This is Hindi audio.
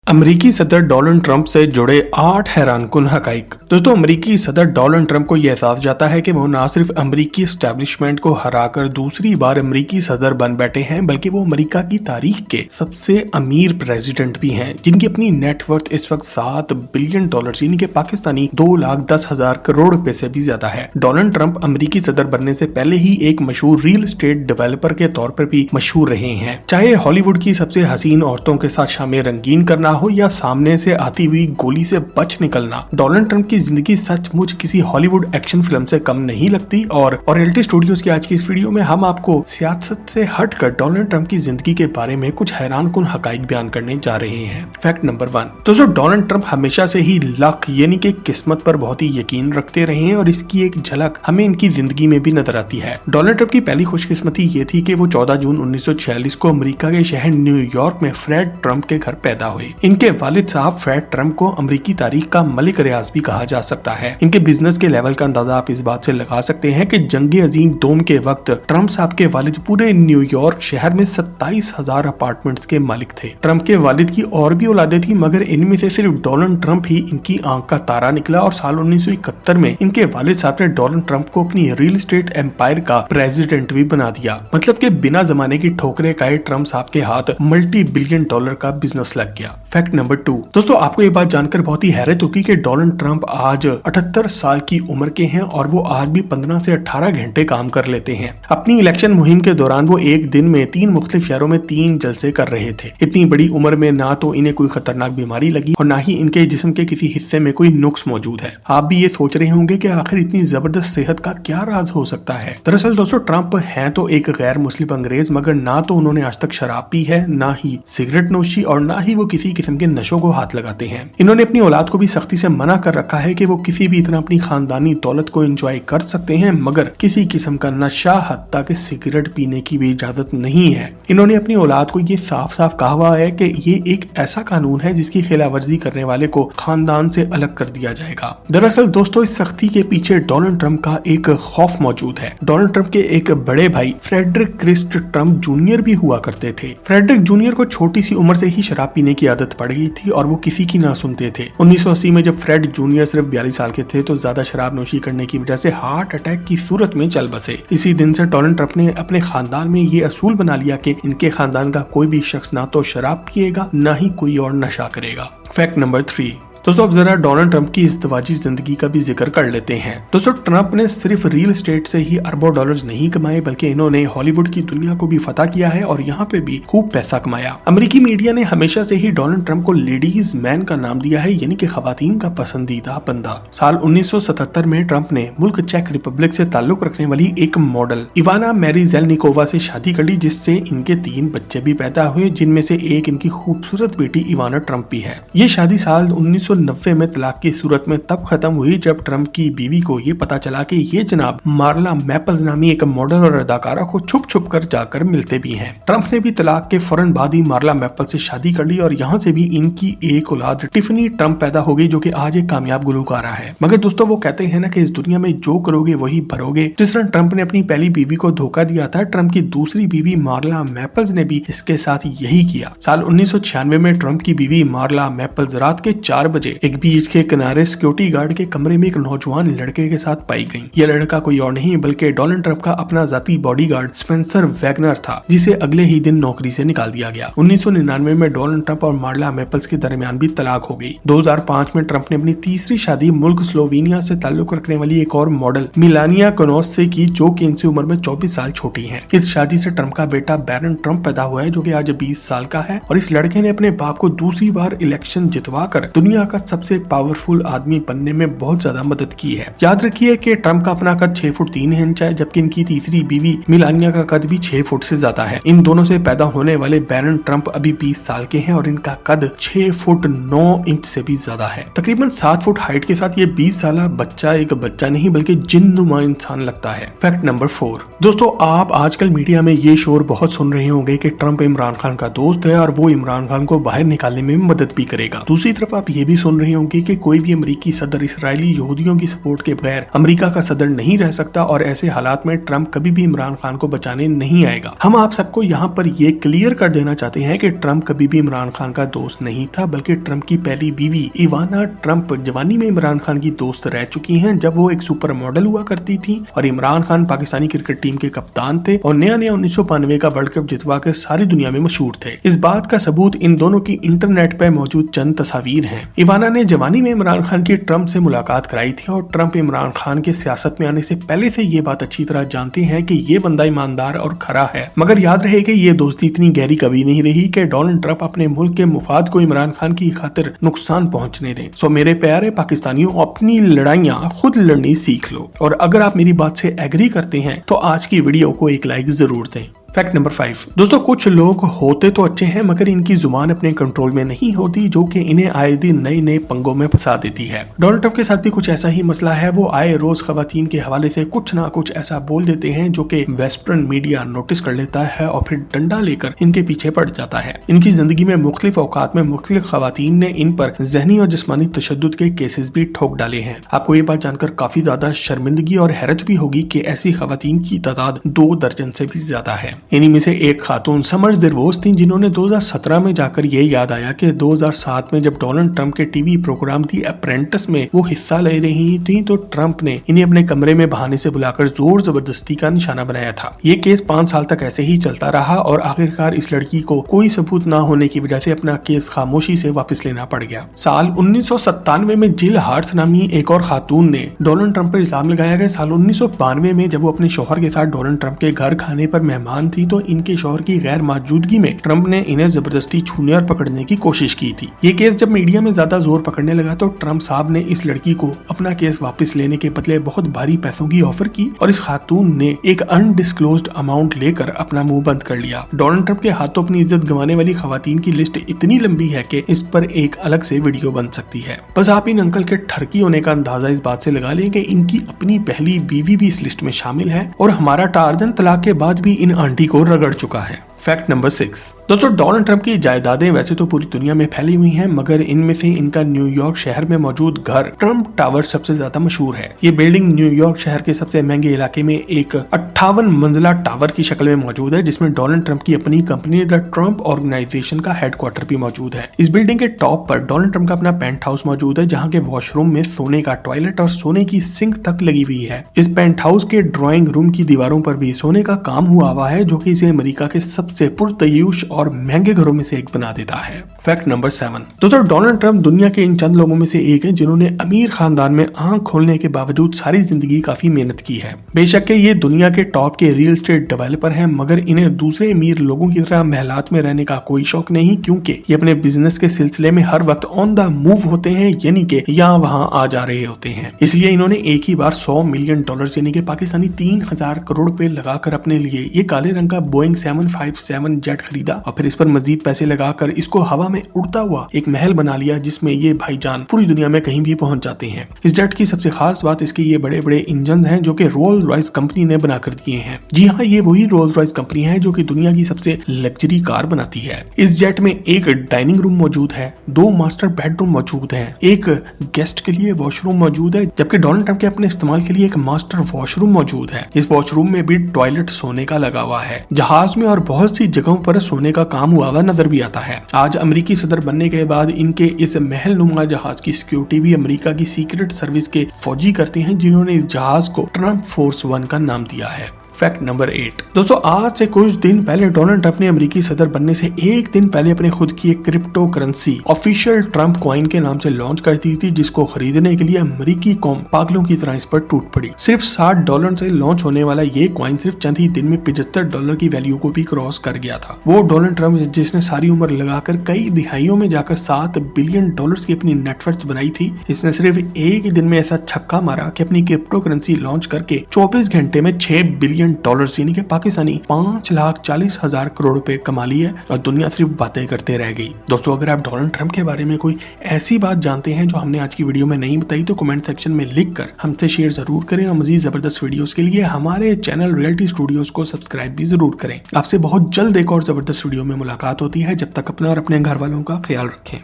अमेरिकी सदर डोनाल्ड ट्रंप से जुड़े 8 हैरानकुन हकाइक। दोस्तों, अमेरिकी सदर डोनाल्ड ट्रंप को यह एहसास जाता है कि वो न सिर्फ अमेरिकी एस्टैब्लिशमेंट को हराकर दूसरी बार अमेरिकी सदर बन बैठे हैं, बल्कि वो अमेरिका की तारीख के सबसे अमीर प्रेसिडेंट भी हैं, जिनकी अपनी नेटवर्थ इस वक्त $7 बिलियन यानी कि पाकिस्तानी 2,10,000 करोड़ रुपए से भी ज्यादा है। डोनाल्ड ट्रंप अमेरिकी सदर बनने से पहले ही एक मशहूर रियल एस्टेट डेवलपर के तौर पर भी मशहूर रहे हैं। चाहे हॉलीवुड की सबसे हसीन औरतों के साथ शामें रंगीन करना हो या सामने से आती हुई गोली से बच निकलना, डोनाल्ड ट्रंप की जिंदगी सचमुच किसी हॉलीवुड एक्शन फिल्म से कम नहीं लगती। और रियलिटी स्टूडियोज की आज की इस वीडियो में हम आपको सियासत से हटकर डोनाल्ड ट्रंप की जिंदगी के बारे में कुछ हैरानकुन हकाइक बयान करने जा रहे हैं। Fact number 1। दोस्तों, डोनाल्ड ट्रंप हमेशा से ही लक यानी कि किस्मत पर बहुत ही यकीन रखते रहे हैं और इसकी एक झलक हमें इनकी जिंदगी में भी नजर आती है। डोनाल्ड ट्रंप की पहली खुशकिस्मती ये थी कि वो 14 जून 1946 को अमेरिका के शहर न्यूयॉर्क में फ्रेड ट्रंप के घर पैदा हुए। इनके वालिद साहब फ्रेड ट्रंप को अमेरिकी तारीख का मलिक रियाज भी कहा जा सकता है। इनके बिजनेस के लेवल का अंदाजा आप इस बात से लगा सकते हैं कि जंगे अजीम दोम के वक्त ट्रंप साहब के वालिद पूरे न्यूयॉर्क शहर में 27,000 अपार्टमेंट्स के मालिक थे। ट्रंप के वालिद की और भी औलादें थी, मगर इनमें से सिर्फ डोनाल्ड ट्रंप ही इनकी आंख का तारा निकला और साल 1971 में इनके वालिद साहब ने डोनाल्ड ट्रंप को अपनी रियल एस्टेट एम्पायर का प्रेसिडेंट भी बना दिया। मतलब कि बिना जमाने की ठोकरें खाए ट्रंप साहब के हाथ मल्टी बिलियन डॉलर का बिजनेस लग गया। Fact number 2। दोस्तों, आपको ये बात जानकर बहुत ही हैरत होगी कि डोनाल्ड ट्रंप आज 78 साल की उम्र के हैं और वो आज भी 15 से 18 घंटे काम कर लेते हैं। अपनी इलेक्शन मुहिम के दौरान वो एक दिन में 3 मुख्तलिफ शहरों में 3 जलसे कर रहे थे। इतनी बड़ी उम्र में ना तो इन्हें कोई खतरनाक बीमारी लगी और ना ही इनके जिस्म के किसी हिस्से में कोई नुक्स मौजूद है। आप भी ये सोच रहे होंगे कि आखिर इतनी जबरदस्त सेहत का क्या राज हो सकता है। दरअसल दोस्तों, ट्रंप हैं तो एक गैर मुस्लिम अंग्रेज, मगर ना तो उन्होंने आज तक शराब पी है, ना ही सिगरेट नोशी और ना ही वो किसी किस्म के नशों को हाथ लगाते हैं। इन्होंने अपनी औलाद को भी सख्ती से मना कर रखा है कि वो किसी भी तरह अपनी खानदानी दौलत को एंजॉय कर सकते हैं, मगर किसी किस्म का नशा हत्ता के सिगरेट पीने की भी इजाजत नहीं है। इन्होंने अपनी औलाद को ये साफ साफ कहा हुआ है कि ये एक ऐसा कानून है जिसकी खिलाफवर्जी करने वाले को खानदान से अलग कर दिया जाएगा। दरअसल दोस्तों, इस सख्ती के पीछे डोनाल्ड ट्रंप का एक खौफ मौजूद है। डोनाल्ड ट्रंप के एक बड़े भाई फ्रेडरिक क्रिस्ट ट्रंप जूनियर भी हुआ करते थे। फ्रेडरिक जूनियर को छोटी सी उम्र से ही शराब पीने की आदत पड़ गई थी और वो किसी की ना सुनते थे। 1980 में जब फ्रेड जूनियर सिर्फ 42 साल के थे तो ज्यादा शराब नोशी करने की वजह से हार्ट अटैक की सूरत में चल बसे। इसी दिन से डोनाल्ड ट्रंप ने अपने खानदान में ये असूल बना लिया कि इनके खानदान का कोई भी शख्स ना तो शराब पिएगा, ना ही कोई और नशा करेगा। Fact number 3। दोस्तों, अब जरा डोनाल्ड ट्रंप की इज़्दिवाजी जिंदगी का भी जिक्र कर लेते हैं। दोस्तों, ट्रंप ने सिर्फ रियल एस्टेट से ही अरबों डॉलर्स नहीं कमाए, बल्कि इन्होंने हॉलीवुड की दुनिया को भी फतह किया है और यहाँ पे भी खूब पैसा कमाया। अमेरिकी मीडिया ने हमेशा से ही डोनाल्ड ट्रंप को लेडीज मैन का नाम दिया है, यानी कि खवातीन का पसंदीदा बंदा। साल 1977 में ट्रंप ने मुल्क चेक रिपब्लिक से ताल्लुक रखने वाली एक मॉडल इवाना मैरी जेलनिकोवा से शादी कर ली, जिससे इनके 3 बच्चे भी पैदा हुए, जिनमें से एक इनकी खूबसूरत बेटी इवाना ट्रंप भी है। ये शादी साल 1990 में तलाक की सूरत में तब खत्म हुई जब ट्रंप की बीवी को ये पता चला कि ये जनाब मार्ला मैपल्स नामी एक मॉडल और अदाकारा को छुप छुप कर जाकर मिलते भी हैं। ट्रंप ने भी तलाक के फौरन बाद ही मार्ला मैपल से शादी कर ली और यहाँ से भी इनकी एक औलाद टिफनी ट्रंप पैदा हो गई, जो कि आज एक कामयाब गुलकारा है। मगर दोस्तों, वो कहते हैं ना कि इस दुनिया में जो करोगे वही भरोगे। जिस तरह ट्रंप ने अपनी पहली बीवी को धोखा दिया था, ट्रंप की दूसरी बीवी मार्ला मैपल्स ने भी इसके साथ यही किया। साल 1996 में ट्रंप की बीवी मार्ला मैपल्स रात के 4 बजे एक बीच के किनारे सिक्योरिटी गार्ड के कमरे में एक नौजवान लड़के के साथ पाई गई। यह लड़का कोई और नहीं बल्कि डोनाल्ड ट्रंप का अपना जाती बॉडीगार्ड स्पेंसर वैगनर था, जिसे अगले ही दिन नौकरी से निकाल दिया गया। 1999 में डोनाल्ड ट्रंप और मार्ला मैपल्स के दरमियान भी तलाक हो गई। 2005 में ट्रंप ने अपनी तीसरी शादी मुल्क स्लोवेनिया से ताल्लुक रखने वाली एक और मॉडल मिलानिया कोनोस से की, जो कि इनसे उम्र में 24 साल छोटी है। इस शादी से ट्रंप का बेटा बैरन ट्रंप पैदा हुआ है, जो कि आज 20 साल का है और इस लड़के ने अपने बाप को दूसरी बार इलेक्शन जितवा कर दुनिया का सबसे पावरफुल आदमी बनने में बहुत ज्यादा मदद की है। याद रखिए कि ट्रंप का अपना कद 6 फुट 3 इंच है, जबकि इनकी तीसरी बीवी मिलानिया का कद भी 6 फुट से ज्यादा है। इन दोनों से पैदा होने वाले बैरन ट्रंप अभी 20 साल के हैं और इनका कद 6 फुट 9 इंच से भी ज्यादा है। तकरीबन 7 फुट हाइट के साथ ये 20 साल बच्चा एक बच्चा नहीं बल्कि जिन्नुमा इंसान लगता है। Fact number 4। दोस्तों, आप आजकल मीडिया में ये शोर बहुत सुन रहे होंगे कि ट्रंप इमरान खान का दोस्त है और वो इमरान खान को बाहर निकालने में मदद भी करेगा। दूसरी तरफ आप ये भी सुन रहे होंगे कि कोई भी अमेरिकी सदर इसराइली यहूदियों की सपोर्ट के बगैर अमेरिका का सदर नहीं रह सकता और ऐसे हालात में ट्रंप कभी भी इमरान खान को बचाने नहीं आएगा। हम आप सबको यहाँ पर ये क्लियर कर देना चाहते हैं कि ट्रंप कभी भी इमरान खान का दोस्त नहीं था, बल्कि ट्रंप की पहली बीवी इवाना ट्रंप जवानी में इमरान खान की दोस्त रह चुकी हैं, जब वो एक सुपर मॉडल हुआ करती थी और इमरान खान पाकिस्तानी क्रिकेट टीम के कप्तान थे और नया 1992 का वर्ल्ड कप जितवा कर सारी दुनिया में मशहूर थे। इस बात का सबूत इन दोनों की इंटरनेट पर मौजूद चंद तस्वीर हैं। इवाना ने जवानी में इमरान खान की ट्रंप से मुलाकात कराई थी और ट्रंप इमरान खान के सियासत में आने से पहले से ये बात अच्छी तरह जानते हैं कि ये बंदा ईमानदार और खरा है। मगर याद रहे कि ये दोस्ती इतनी गहरी कभी नहीं रही कि डोनाल्ड ट्रंप अपने मुल्क के मुफाद को इमरान खान की खातिर नुकसान पहुंचने दें। सो मेरे प्यारे पाकिस्तानियों, अपनी लड़ाइयां खुद लड़नी सीख लो और अगर आप मेरी बात से एग्री करते हैं तो आज की वीडियो को एक लाइक जरूर दें। फैक्ट नंबर 5 दोस्तों, कुछ लोग होते तो अच्छे हैं मगर इनकी जुबान अपने कंट्रोल में नहीं होती, जो कि इन्हें आए दिन नए नए पंगों में फंसा देती है। डोनाल्ड ट्रंप के साथ भी कुछ ऐसा ही मसला है। वो आए रोज खवातीन के हवाले से कुछ ना कुछ ऐसा बोल देते हैं जो कि वेस्टर्न मीडिया नोटिस कर लेता है और फिर डंडा लेकर इनके पीछे पड़ जाता है। इनकी जिंदगी में मुख्तलिफ औकात में मुख्तलिफ खवातीन ने इन पर जहनी और जिस्मानी तशद्दुद के केसेस भी ठोक डाले हैं। आपको ये बात जानकर काफी ज्यादा शर्मिंदगी और हैरत भी होगी कि ऐसी खवातीन की तादाद 2 दर्जन से भी ज्यादा है। इन्हीं में से एक खातून समर ज़रवोस थी, जिन्होंने 2017 में जाकर ये याद आया कि 2007 में जब डोनाल्ड ट्रंप के टीवी प्रोग्राम दी अप्रेंटिस में वो हिस्सा ले रही थी तो ट्रंप ने इन्हें अपने कमरे में बहाने से बुलाकर जोर जबरदस्ती का निशाना बनाया था। ये केस 5 साल तक ऐसे ही चलता रहा और आखिरकार इस लड़की को कोई सबूत न होने की वजह से अपना केस खामोशी से वापस लेना पड़ गया। साल 1997 में जिल हार्ट नामी एक और खातून ने डोनाल्ड ट्रंप पर इल्जाम लगाया गया। साल 1992 में जब वो अपने शौहर के साथ डोनाल्ड ट्रंप के घर खाने पर मेहमान थी तो इनके शौहर की गैर मौजूदगी में ट्रंप ने इन्हें जबरदस्ती छूने और पकड़ने की कोशिश की थी। ये केस जब मीडिया में ज्यादा जोर पकड़ने लगा तो ट्रंप साहब ने इस लड़की को अपना केस वापस लेने के बदले बहुत भारी पैसों की ऑफर की और इस खातून ने एक अनडिस्क्लोज्ड अमाउंट लेकर अपना मुंह बंद कर लिया। डोनाल्ड ट्रंप के हाथों अपनी इज्जत गंवाने वाली खवातीन की लिस्ट इतनी लंबी है कि इस पर एक अलग से वीडियो बन सकती है। बस आप इन अंकल के ठरकी होने का अंदाजा इस बात से लगा लें कि इनकी अपनी पहली बीवी भी इस लिस्ट में शामिल है और हमारा टार्जन तलाक के बाद भी इन आंटी को रगड़ चुका है। फैक्ट नंबर 6 दोस्तों, डोनाल्ड ट्रंप की जायदादें वैसे तो पूरी दुनिया में फैली हुई हैं, मगर इनमें से इनका न्यूयॉर्क शहर में मौजूद घर ट्रंप टावर सबसे ज्यादा मशहूर है। ये बिल्डिंग न्यूयॉर्क शहर के सबसे महंगे इलाके में एक 58 मंजिला टावर की शक्ल में मौजूद है, जिसमें डोनाल्ड ट्रंप की अपनी कंपनी द ट्रंप ऑर्गेनाइजेशन का हेडक्वार्टर भी मौजूद है। इस बिल्डिंग के टॉप पर डोनाल्ड ट्रंप का अपना पेंट हाउस मौजूद है, जहाँ के वॉशरूम में सोने का टॉयलेट और सोने की सिंक तक लगी हुई है। इस पेंट हाउस के ड्राइंग रूम की दीवारों पर भी सोने का काम हुआ हुआ है, जो कि इसे अमेरिका के सबसे पुरतयूश और महंगे घरों में से एक बना देता है। फैक्ट नंबर 7 दोस्तों, डोनाल्ड ट्रंप दुनिया के इन चंद लोगों में से एक हैं जिन्होंने अमीर खानदान में आंख खोलने के बावजूद सारी जिंदगी काफी मेहनत की है। बेशक ये दुनिया के टॉप के रियल एस्टेट डेवलपर हैं, मगर इन्हें दूसरे अमीर लोगों की तरह महलात में रहने का कोई शौक नहीं, क्योंकि ये अपने बिजनेस के सिलसिले में हर वक्त ऑन द मूव होते हैं, यानी कि यहाँ वहाँ आ जा रहे होते हैं। इसलिए इन्होंने एक ही बार $100 मिलियन यानी कि पाकिस्तानी 3000 करोड़ रुपए लगाकर अपने लिए ये काले रंग का बोइंग 757 जेट खरीदा और फिर इस पर मजीद पैसे लगाकर इसको हवा में उड़ता हुआ एक महल बना लिया, जिसमें ये भाईजान पूरी दुनिया में कहीं भी पहुंच जाते हैं। इस जेट की सबसे खास बात इसके ये बड़े बड़े इंजन हैं जो कि रोल्स रॉयस कंपनी ने बनाकर दिए हैं। जी हाँ, ये वही रोल्स रॉयस कंपनी है जो कि दुनिया की सबसे लग्जरी कार बनाती है। इस जेट में एक डाइनिंग रूम मौजूद है, 2 मास्टर बेडरूम मौजूद है, एक गेस्ट के लिए वॉशरूम मौजूद है, जबकि डोनाल्ड ट्रंप के अपने इस्तेमाल के लिए एक मास्टर वॉशरूम मौजूद है। इस वॉशरूम में भी टॉयलेट सोने का लगा हुआ है। जहाज में और बहुत सी जगहों पर सोने का काम हुआ हुआ नजर भी आता है। आज अमेरिकी सदर बनने के बाद इनके इस महल नुमा जहाज की सिक्योरिटी भी अमेरिका की सीक्रेट सर्विस के फौजी करते हैं, जिन्होंने इस जहाज को ट्रंप फोर्स 1 का नाम दिया है। फैक्ट नंबर 8 दोस्तों, आज से कुछ दिन पहले डोनाल्ड ट्रंप ने अमेरिकी सदर बनने से एक दिन पहले अपने खुद की एक crypto currency official Trump coin के नाम से लॉन्च कर दी थी, जिसको खरीदने के लिए अमेरिकी कौम पागलों की तरह इस पर टूट पड़ी। सिर्फ $60 से लॉन्च होने वाला ये कॉइन सिर्फ चंद ही दिन में $75 की वैल्यू को भी क्रॉस कर गया था। वो डोनाल्ड ट्रंप जिसने सारी उम्र लगाकर कई दिहाइयों में जाकर $7 बिलियन की अपनी नेटवर्थ बनाई थी, इसने सिर्फ एक ही दिन में ऐसा छक्का मारा कि अपनी क्रिप्टो करेंसी लॉन्च करके 24 घंटे में $6 बिलियन यानी कि पाकिस्तानी 5,40,000 करोड़ रुपए कमा लिए और दुनिया सिर्फ बातें करते रह गई। दोस्तों, अगर आप डोनाल्ड ट्रंप के बारे में कोई ऐसी बात जानते हैं जो हमने आज की वीडियो में नहीं बताई तो कमेंट सेक्शन में लिखकर हमसे शेयर जरूर करें और मजीद जबरदस्त वीडियोस के लिए हमारे चैनल रियलिटी स्टूडियोज को सब्सक्राइब भी जरूर करें। आपसे बहुत जल्द एक और जबरदस्त वीडियो में मुलाकात होती है। जब तक अपना और अपने घर वालों का ख्याल रखें।